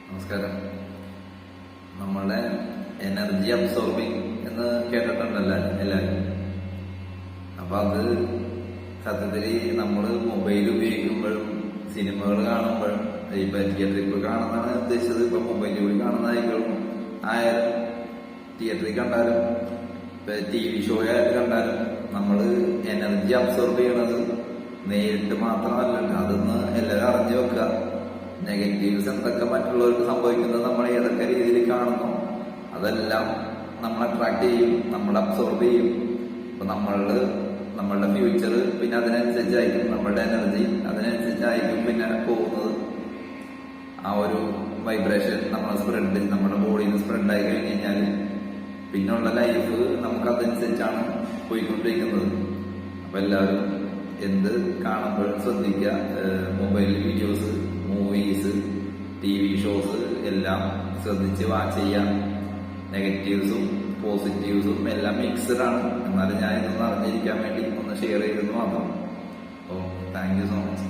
നമസ്കാരം. നമ്മളെ energy absorbing എന്ന് കേട്ടിട്ടുണ്ടല്ലോ എല്ലാവരും. അപ്പൊ അത് സത്യത്തില് നമ്മള് മൊബൈൽ ഉപയോഗിക്കുമ്പോഴും സിനിമകൾ കാണുമ്പോഴും ഇപ്പൊ തിയേറ്ററിൽ പോയി കാണുന്നതാണ് ഉദ്ദേശിച്ചത്. ഇപ്പൊ മൊബൈലിൽ പോയി കാണുന്നതായിക്കോളും ആയാലും തിയേറ്ററിൽ കണ്ടാലും ഇപ്പൊ TV ഷോ ആയിട്ട് കണ്ടാലും നമ്മള് എനർജി അബ്സോർബ് ചെയ്യണത് നേരിട്ട് മാത്രമല്ല, അതൊന്ന് എല്ലാവരും അറിഞ്ഞു വെക്കുക. നെഗറ്റീവ്സ് എന്തൊക്കെ മറ്റുള്ളവർക്ക് സംഭവിക്കുന്നത് നമ്മൾ ഏതൊക്കെ രീതിയിൽ കാണുന്നു അതെല്ലാം നമ്മൾ അട്രാക്ട് ചെയ്യും, നമ്മൾ അബ്സോർബ് ചെയ്യും. അപ്പൊ നമ്മളുടെ ഫ്യൂച്ചർ പിന്നെ അതിനനുസരിച്ചായിരിക്കും, നമ്മളുടെ എനർജി അതിനനുസരിച്ചായിരിക്കും പിന്നെ പോകുന്നത്. ആ ഒരു വൈബ്രേഷൻ നമ്മുടെ ബോഡിയിൽ നിന്ന് സ്പ്രെഡ് ആയി കഴിഞ്ഞ് കഴിഞ്ഞാൽ പിന്നുള്ള ലൈഫ് നമുക്ക് അതനുസരിച്ചാണ് പോയിക്കൊണ്ടിരിക്കുന്നത്. അപ്പൊ എല്ലാവരും എന്ത് കാണുമ്പോഴും ശ്രദ്ധിക്കുക. Mobile videos, movies, TV shows എല്ലാം ശ്രദ്ധിച്ച് വാച്ച് ചെയ്യാം. നെഗറ്റീവ്സും പോസിറ്റീവ്സും എല്ലാം മിക്സ്ഡ് ആണ്. എന്നാലും ഞാൻ ഇതൊന്ന് അറിഞ്ഞിരിക്കാൻ വേണ്ടി ഒന്ന് ഷെയർ ചെയ്തെന്ന് മാത്രം. Thank you so much.